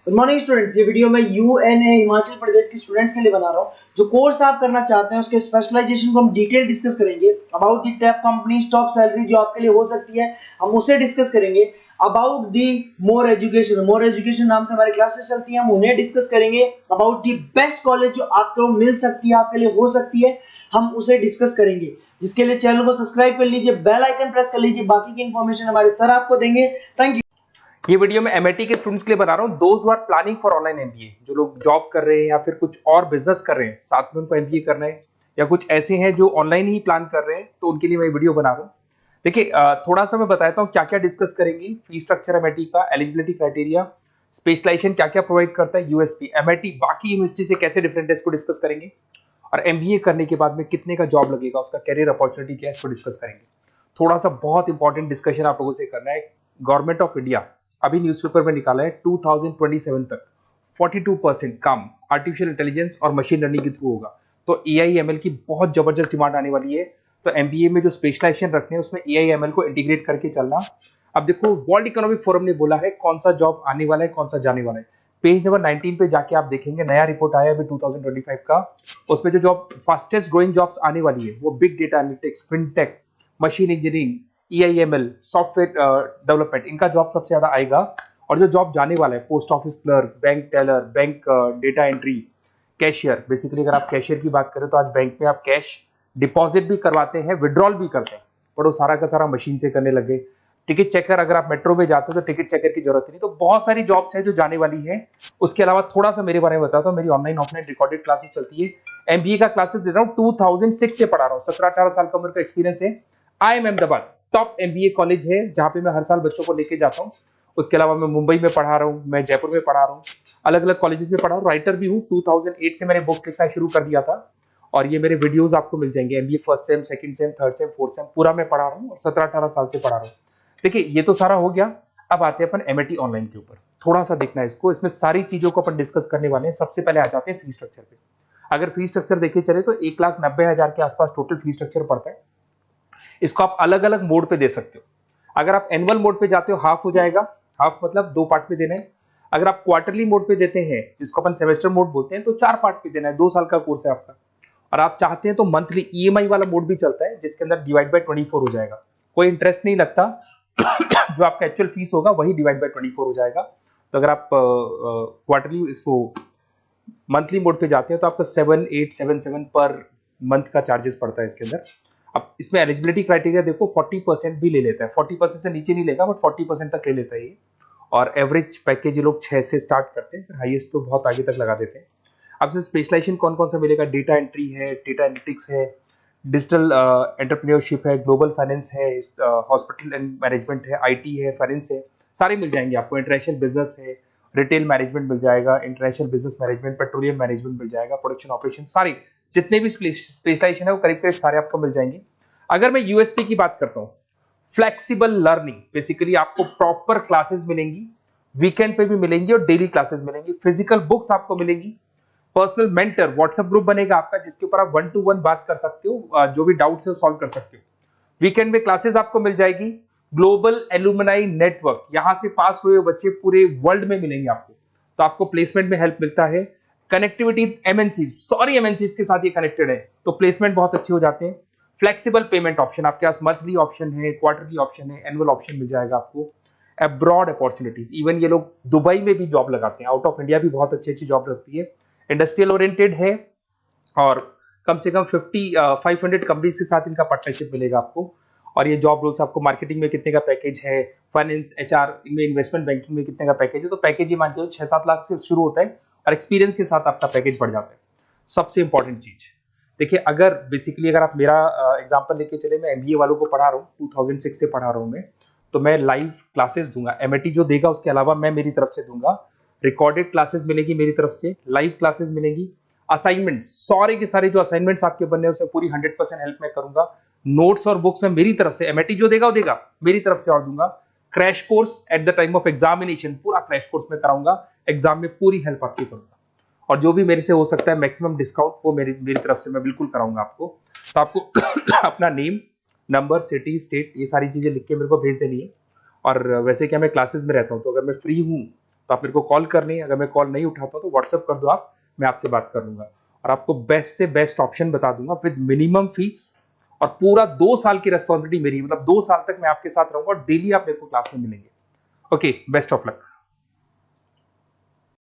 Good morning students, ये video मैं UNA Himachal Pradesh के स्टूडेंट्स के लिए बना रहा हूँ। जो कोर्स आप करना चाहते हैं उसके स्पेशलाइजेशन को हम डिटेल डिस्कस करेंगे। About the top companies, top salary जो आपके लिए हो सकती है, हम उसे डिस्कस करेंगे। अबाउट दी मोर एजुकेशन नाम से हमारी क्लासेस चलती हैं, हम उन्हें डिस्कस करेंगे। अबाउट दी बेस्ट कॉलेज जो आपको मिल सकती है, आपके लिए हो सकती है, हम उसे डिस्कस करेंगे। जिसके लिए चैनल को सब्सक्राइब कर लीजिए, बेल आइकन प्रेस कर लीजिए। बाकी की इंफॉर्मेशन हमारे सर आपको देंगे। Thank you. ये वीडियो मैं एमआईटी के स्टूडेंट्स के लिए बना रहा हूँ। Those who are planning for online MBA, जो लोग जॉब कर रहे हैं या फिर कुछ और बिजनेस कर रहे हैं, साथ में उनको एमबीए करना है, या कुछ ऐसे हैं जो ऑनलाइन ही प्लान कर रहे हैं, तो उनके लिए मैं वीडियो बना रहा हूँ। देखिए, थोड़ा सा मैं बताता हूँ क्या क्या डिस्कस करेंगे। फी स्ट्रक्चर एमआईटी का, एलिजिबिलिटी क्राइटेरिया, स्पेशलाइजेशन क्या क्या प्रोवाइड करता है यूएसपी, एमआईटी बाकी यूनिवर्सिटी से कैसे डिफरेंट है, इसको डिस्कस करेंगे। और एमबीए करने के बाद में कितने का जॉब लगेगा, उसका कैरियर अपॉर्चुनिटी क्या है, इसको डिस्कस करेंगे। थोड़ा सा बहुत इंपॉर्टेंट डिस्कशन आप लोगों से करना है। गवर्नमेंट ऑफ इंडिया अभी न्यूज़पेपर में निकाला है 2027 तक 42% काम आर्टिफिशियल इंटेलिजेंस और मशीन लर्निंग के थ्रू होगा। तो एआईएमएल की बहुत जबरदस्त डिमांड आने वाली है। तो एमबीए में जो स्पेशलाइजेशन रखने हैं उसमें एआईएमएल को इंटीग्रेट करके चलना। अब देखो, वर्ल्ड इकोनॉमिक फोरम ने बोला है कौन सा जॉब आने वाला है, कौन सा जाने वाला है। पेज नंबर 19 पे जाके आप देखेंगे, नया रिपोर्ट आया अभी 2025 का। उसमें जो जॉब फास्टेस्ट ग्रोइंग जॉब्स आने वाली है वो big data analytics, fintech, machine engineering, AI ML, software development, इनका जॉब सबसे ज्यादा आएगा। और जो जॉब जाने वाला है, post office clerk, bank teller, bank data entry, cashier. Basically अगर आप कैशियर की बात करें तो आज बैंक में आप कैश डिपॉजिट भी करवाते हैं, विड्रॉल भी करते हैं, पर वो सारा का सारा मशीन से करने लगे। टिकट चेकर, अगर आप मेट्रो में जाते हो तो टिकट चेकर की जरूरत नहीं। तो बहुत सारी जॉब्स है जो जाने वाली है। उसके अलावा थोड़ा सा मेरे बारे में बताता हूँ। मेरी ऑनलाइन ऑफलाइन रिकॉर्डेड क्लासेस चलती है। एमबीए का क्लासेस दे रहा हूँ, 2006 से पढ़ा रहा हूँ। 17-18 साल का उम्र का एक्सपीरियंस है। IIM Ahmedabad top MBA college है, जहां पे मैं हर साल बच्चों को लेके जाता हूँ। उसके अलावा मैं मुंबई में पढ़ा रहा हूँ, मैं जयपुर में पढ़ा रहा हूँ, अलग अलग कॉलेजेस में पढ़ा हूँ। राइटर भी हूँ। 2008 से मैंने बुक्स लिखना शुरू कर दिया था, और ये मेरे वीडियोस आपको मिल जाएंगे। MBA first sem, second same, third same, fourth same पूरा मैं पढ़ा रहा हूँ, और 17-18 साल से पढ़ा रहा हूँ। देखिए, ये तो सारा हो गया। अब आते हैं अपन एमआईटी ऑनलाइन के ऊपर। थोड़ा सा देखना है इसको, इसमें सारी चीजों को अपन डिस्कस करने वाले हैं। सबसे पहले आ जाते हैं फी स्ट्रक्चर पे। अगर फी स्ट्रक्चर देखे चले तो 1,90,000 के आसपास टोटल फी स्ट्रक्चर पड़ता है। इसको आप अलग अलग मोड पे दे सकते हो। अगर आप एनुअल मोड पे जाते हो, हाफ हो जाएगा। हाफ मतलब 2 पार्ट में देना है। अगर आप क्वार्टरली मोड पे देते हैं, जिसको अपन सेमेस्टर मोड बोलते हैं, तो 4 पार्ट पे देना है। 2 साल का कोर्स है आपका। और आप चाहते हैं तो मंथली ईएमआई वाला मोड भी चलता है, जिसके अंदर डिवाइड बाय 24 हो जाएगा। कोई इंटरेस्ट नहीं लगता। जो आपका एक्चुअल फीस होगा वही डिवाइड बाय 24 हो जाएगा। तो अगर आप क्वार्टरली इसको मंथली मोड पे जाते हैं तो आपका 7877 पर मंथ का चार्जेस पड़ता है इसके अंदर। अब इसमें एलिजिबिलिटी क्राइटेरिया देखो, 40% भी ले लेता है। 40% से नीचे नहीं लेगा, बट 40% तक ले लेता है ये। और एवरेज पैकेज ये लोग 6 से स्टार्ट करते हैं, फिर हाईएस्ट तो बहुत आगे तक लगा देते हैं। अब से स्पेशलाइजेशन कौन कौन सा मिलेगा? डेटा एंट्री है, डेटा एनालिटिक्स है, डिजिटल एंटरप्रेन्योरशिप है, ग्लोबल फाइनेंस है, हॉस्पिटल एंड मैनेजमेंट है, आईटी है, फाइनेंस है, सारे मिल जाएंगे आपको। इंटरनेशनल बिजनेस है, रिटेल मैनेजमेंट मिल जाएगा, international business management, petroleum management मिल जाएगा, प्रोडक्शन ऑपरेशन, सारे जितने भी स्पेशलाइजेशन है वो करीब करीब सारे आपको मिल जाएंगे। अगर मैं यूएसपी की बात करता हूँ, फ्लेक्सिबल लर्निंग, बेसिकली आपको प्रॉपर क्लासेस मिलेंगी, वीकेंड पे भी मिलेंगी और डेली क्लासेस मिलेंगी। फिजिकल बुक्स आपको मिलेंगी, पर्सनल मेंटर व्हाट्सएप ग्रुप बनेगा आपका, जिसके ऊपर आप 1-to-1 बात कर सकते हो, जो भी डाउट्स है वो सॉल्व कर सकते हो। वीकेंड में क्लासेस आपको मिल जाएगी। ग्लोबल एलुमनाई नेटवर्क, यहां से पास हुए बच्चे पूरे वर्ल्ड में मिलेंगे आपको, तो आपको प्लेसमेंट में हेल्प मिलता है। कनेक्टिविटी एमएनसीज के साथ ये कनेक्टेड है, तो प्लेसमेंट बहुत अच्छे हो जाते हैं। फ्लेक्सिबल पेमेंट ऑप्शन, आपके पास मंथली ऑप्शन है, क्वार्टरली ऑप्शन है, एनुअल ऑप्शन मिल जाएगा आपको। अब्रॉड अपॉर्चुनिटीज, इवन ये लोग दुबई में भी जॉब लगाते हैं, आउट ऑफ इंडिया भी बहुत अच्छी अच्छी जॉब लगती है। इंडस्ट्रियल ओरिएंटेड है, और कम से कम 500 कंपनीज के साथ इनका पार्टनरशिप मिलेगा आपको। और ये जॉब रोल्स आपको मार्केटिंग में कितने का पैकेज है, फाइनेंस, एचआर में, इन्वेस्टमेंट बैंकिंग में कितने का पैकेज है, तो पैकेज ही मान के 6-7 लाख से शुरू होता है, और एक्सपीरियंस के साथ आपका पैकेज बढ़ जाता है। सबसे इंपॉर्टेंट चीज देखिए, अगर बेसिकली अगर आप मेरा एग्जांपल लेके चले, मैं एमबीए वालों को पढ़ा रहा हूँ, 2006 से पढ़ा रहा हूँ मैं, तो मैं लाइव क्लासेस दूंगा। एमआईटी जो देगा उसके अलावा मैं मेरी तरफ से दूंगा। रिकॉर्डेड क्लासेस मिलेगी मेरी तरफ से, लाइव क्लासेस मिलेंगी। असाइनमेंट, सारे के सारे जो असाइनमेंट्स आपके बनने हैं उसमें पूरी 100% हेल्प मैं करूंगा। नोट्स और बुक्स में मेरी तरफ से, एमआईटी जो देगा वो देगा, मेरी तरफ से और दूंगा। Crash course at the time of examination, पूरा क्रैश कोर्स में कराऊंगा। एग्जाम में पूरी हेल्प आपकी करूंगा, और जो भी मेरे से हो सकता है मैक्सिमम डिस्काउंट, वो मेरी तरफ से मैं बिल्कुल कराऊंगा आपको। तो आपको अपना नेम, नंबर, सिटी, स्टेट, ये सारी चीजें लिख के मेरे को भेज देनी है। और वैसे क्या मैं क्लासेस में रहता हूँ, तो अगर मैं फ्री हूँ तो आप मेरे को कॉल करनी है, अगर मैं कॉल नहीं उठाता तो व्हाट्सएप कर दो आप, मैं आपसे बात कर लूंगा और आपको बेस्ट से बेस्ट ऑप्शन बता दूंगा विद मिनिमम फीस। और पूरा 2 साल की रेस्पॉन्सिबिलिटी मेरी, मतलब 2 साल तक मैं आपके साथ रहूंगा और डेली आप मेरे को क्लास में मिलेंगे। Okay, best of luck.